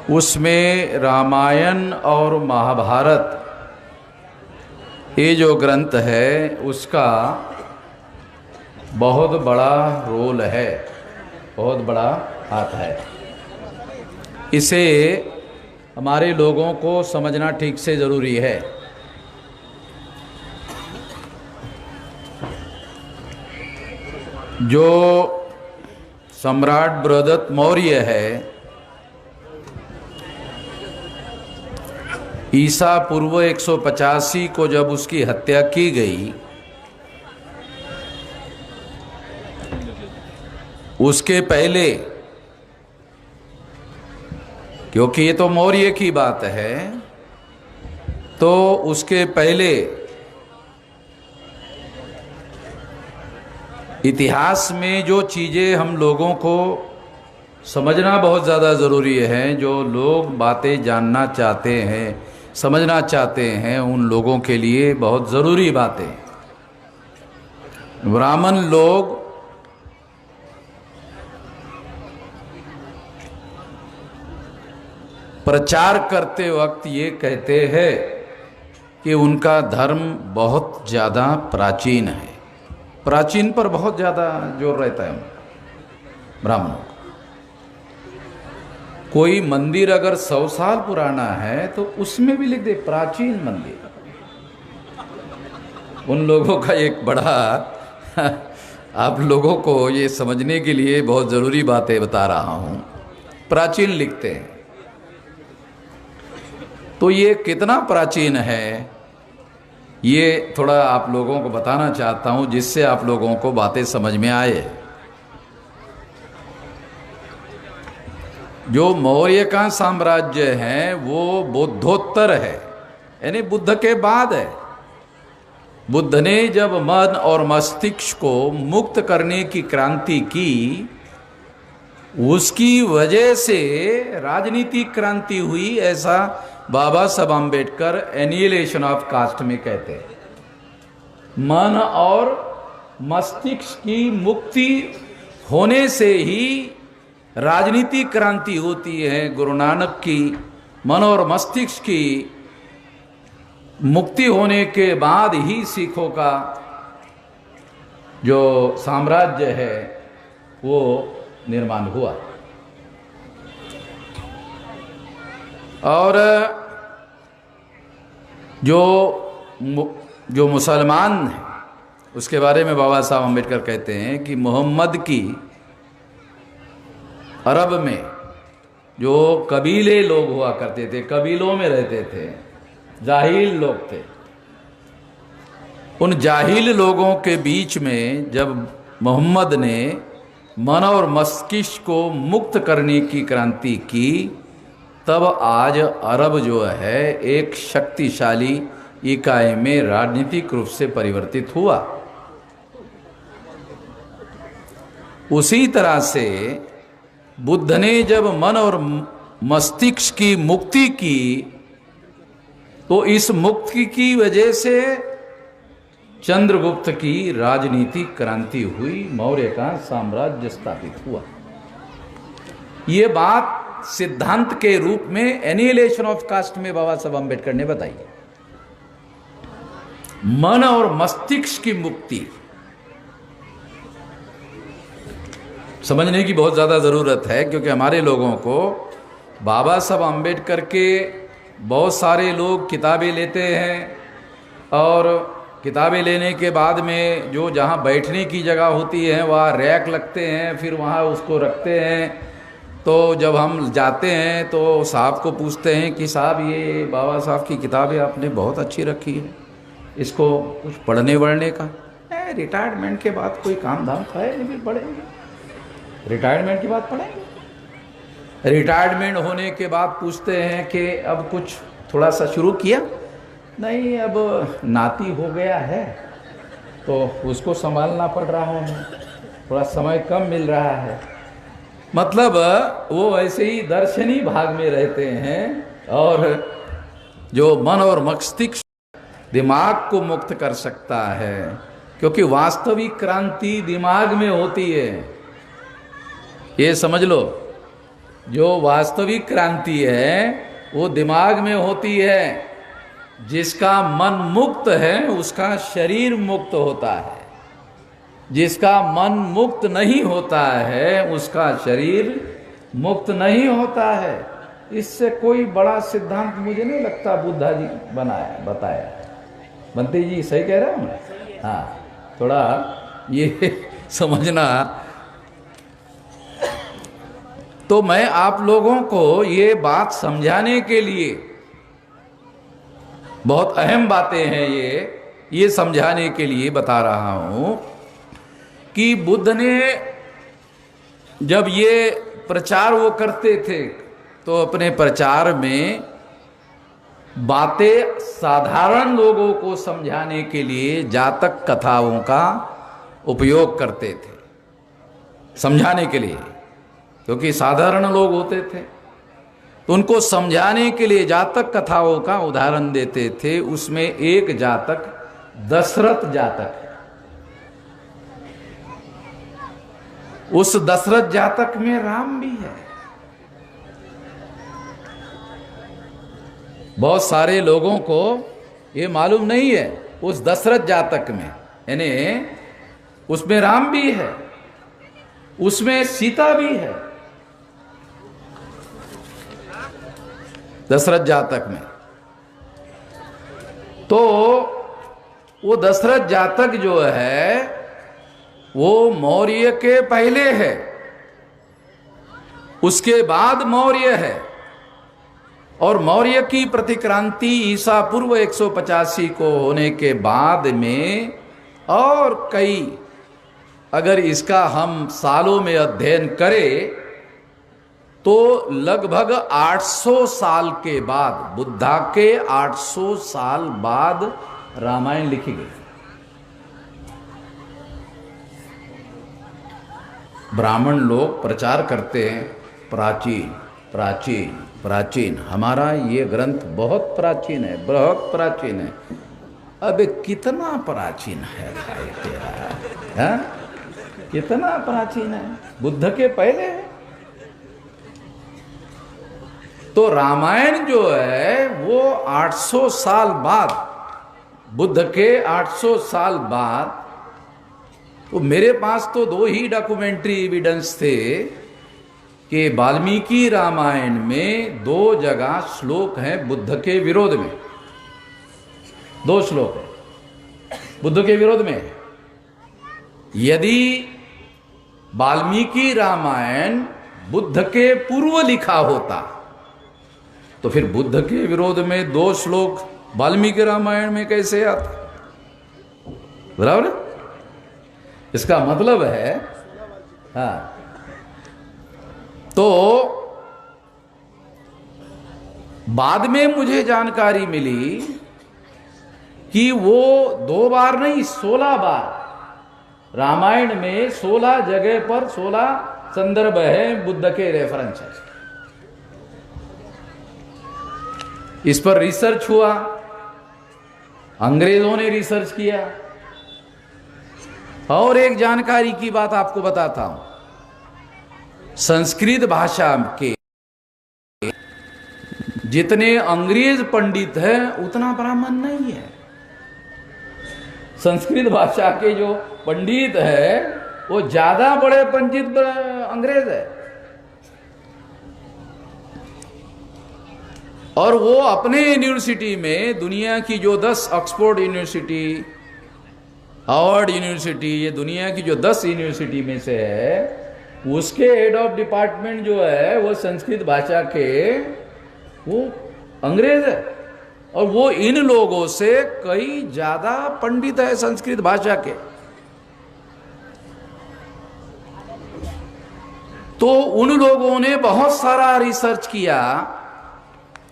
उसमें रामायण और महाभारत ये जो ग्रंथ है उसका बहुत बड़ा रोल है, बहुत बड़ा हाथ है। इसे हमारे लोगों को समझना ठीक से ज़रूरी है। जो सम्राट बृहदत्त मौर्य है, ईसा पूर्व 185 को जब उसकी हत्या की गई, उसके पहले, क्योंकि ये तो मौर्य की बात है, तो उसके पहले इतिहास में जो चीज़ें हम लोगों को समझना बहुत ज़्यादा ज़रूरी है, जो लोग बातें जानना चाहते हैं, समझना चाहते हैं, उन लोगों के लिए बहुत ज़रूरी बातें। ब्राह्मण लोग प्रचार करते वक्त ये कहते हैं कि उनका धर्म बहुत ज़्यादा प्राचीन है। प्राचीन पर बहुत ज़्यादा जोर रहता है ब्राह्मणों का। कोई मंदिर अगर 100 साल पुराना है तो उसमें भी लिख दे प्राचीन मंदिर। उन लोगों का एक बड़ा आप लोगों को ये समझने के लिए बहुत ज़रूरी बातें बता रहा हूँ। प्राचीन लिखते हैं तो ये कितना प्राचीन है, ये थोड़ा आप लोगों को बताना चाहता हूँ, जिससे आप लोगों को बातें समझ में आए। जो मौर्य का साम्राज्य है वो बुद्धोत्तर है, यानी बुद्ध के बाद है। बुद्ध ने जब मन और मस्तिष्क को मुक्त करने की क्रांति की, उसकी वजह से राजनीतिक क्रांति हुई, ऐसा बाबा Saheb Ambedkar annihilation of cast में कहते हैं। मन और मस्तिष्क की मुक्ति होने से ही राजनीतिक क्रांति होती है। गुरु नानक की मन और मस्तिष्क की मुक्ति होने के बाद ही सिखों का जो साम्राज्य है वो निर्माण हुआ। और जो मुसलमान हैं उसके बारे में बाबा साहब अम्बेडकर कहते हैं कि मोहम्मद की अरब में जो कबीले लोग हुआ करते थे, कबीलों में रहते थे, जाहिल लोग थे, उन जाहिल लोगों के बीच में जब मोहम्मद ने मन और मस्तिष्क को मुक्त करने की क्रांति की, तब आज अरब जो है एक शक्तिशाली इकाई में राजनीतिक रूप से परिवर्तित हुआ। उसी तरह से बुद्ध ने जब मन और मस्तिष्क की मुक्ति की, तो इस मुक्ति की वजह से चंद्रगुप्त की राजनीतिक क्रांति हुई, मौर्य का साम्राज्य स्थापित हुआ। ये बात सिद्धांत के रूप में एनिहिलेशन ऑफ कास्ट में बाबा साहब अम्बेडकर ने बताई। मन और मस्तिष्क की मुक्ति समझने की बहुत ज़्यादा ज़रूरत है, क्योंकि हमारे लोगों को बाबा साहब अम्बेडकर के बहुत सारे लोग किताबें लेते हैं, और किताबें लेने के बाद में जो जहाँ बैठने की जगह होती है वहाँ रैक लगते हैं, फिर वहाँ उसको रखते हैं। तो जब हम जाते हैं तो साहब को पूछते हैं कि साहब ये बाबा साहब की किताबें आपने बहुत अच्छी रखी है, इसको कुछ पढ़ने वढ़ने का रिटायरमेंट के बाद कोई काम धाम था नहीं, फिर पढ़ेंगे, रिटायरमेंट के बाद पढ़ेंगे। रिटायरमेंट होने के बाद पूछते हैं कि अब कुछ थोड़ा सा शुरू किया, नहीं अब नाती हो गया है तो उसको संभालना पड़ रहा है, थोड़ा समय कम मिल रहा है। मतलब वो ऐसे ही दर्शनी भाग में रहते हैं, और जो मन और मस्तिष्क दिमाग को मुक्त कर सकता है, क्योंकि वास्तविक क्रांति दिमाग में होती है, ये समझ लो। जो वास्तविक क्रांति है वो दिमाग में होती है। जिसका मन मुक्त है उसका शरीर मुक्त होता है, जिसका मन मुक्त नहीं होता है उसका शरीर मुक्त नहीं होता है। इससे कोई बड़ा सिद्धांत मुझे नहीं लगता बुद्धा जी बताया। बंते जी सही कह रहे हो ना? हाँ, थोड़ा ये समझना। तो मैं आप लोगों को ये बात समझाने के लिए, बहुत अहम बातें हैं ये समझाने के लिए बता रहा हूं कि बुद्ध ने जब ये प्रचार वो करते थे तो अपने प्रचार में बातें साधारण लोगों को समझाने के लिए जातक कथाओं का उपयोग करते थे, समझाने के लिए, क्योंकि साधारण लोग होते थे तो उनको समझाने के लिए जातक कथाओं का उदाहरण देते थे। उसमें एक जातक दशरथ जातक है। उस दशरथ जातक में राम भी है। बहुत सारे लोगों को ये मालूम नहीं है। उस दशरथ जातक में यानी उसमें राम भी है, उसमें सीता भी है। दशरथ जातक में तो वो दशरथ जातक जो है वो मौर्य के पहले है, उसके बाद मौर्य है। और मौर्य की प्रतिक्रांति ईसा पूर्व 185 को होने के बाद में और कई, अगर इसका हम सालों में अध्ययन करें तो लगभग 800 साल के बाद, बुद्धा के 800 साल बाद रामायण लिखी गई। ब्राह्मण लोग प्रचार करते हैं प्राचीन प्राचीन प्राचीन, हमारा ये ग्रंथ बहुत प्राचीन है, बहुत प्राचीन है। अबे कितना प्राचीन है भाई तेरा, है? कितना प्राचीन है, बुद्ध के पहले है। तो रामायण जो है वो 800 साल बाद, बुद्ध के 800 साल बाद। तो मेरे पास तो दो ही डॉक्यूमेंट्री एविडेंस थे कि वाल्मीकि रामायण में 2 जगह श्लोक हैं बुद्ध के विरोध में। 2 श्लोक है बुद्ध के विरोध में। यदि वाल्मीकि रामायण बुद्ध के पूर्व लिखा होता तो फिर बुद्ध के विरोध में 2 श्लोक वाल्मीकि रामायण में कैसे आता? बराबर। इसका मतलब है, हाँ, तो बाद में मुझे जानकारी मिली कि वो 2 बार नहीं 16 बार रामायण में 16 जगह पर 16 संदर्भ है बुद्ध के रेफरेंस है। इस पर रिसर्च हुआ, अंग्रेजों ने रिसर्च किया। और एक जानकारी की बात आपको बताता हूं, संस्कृत भाषा के जितने अंग्रेज पंडित हैं उतना ब्राह्मण नहीं है। संस्कृत भाषा के जो पंडित है वो ज्यादा बड़े पंडित अंग्रेज है। और वो अपने यूनिवर्सिटी में दुनिया की जो 10 ऑक्सफोर्ड यूनिवर्सिटी, हार्वर्ड यूनिवर्सिटी, ये दुनिया की जो 10 यूनिवर्सिटी में से है, उसके हेड ऑफ डिपार्टमेंट जो है वो संस्कृत भाषा के वो अंग्रेज है। और वो इन लोगों से कई ज्यादा पंडित है संस्कृत भाषा के। तो उन लोगों ने बहुत सारा रिसर्च किया।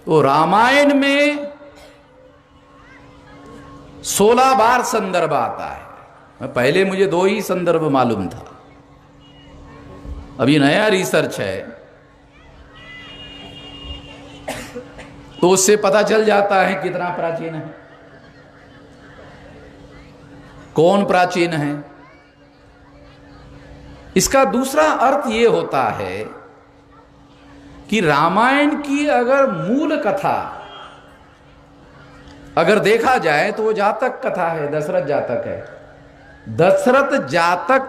तो रामायण में 16 बार संदर्भ आता है। पहले मुझे 2 ही संदर्भ मालूम था, अब ये नया रिसर्च है तो उससे पता चल जाता है कितना प्राचीन है, कौन प्राचीन है। इसका दूसरा अर्थ ये होता है कि रामायण की अगर मूल कथा अगर देखा जाए तो वो जातक कथा है, दशरथ जातक है। दशरथ जातक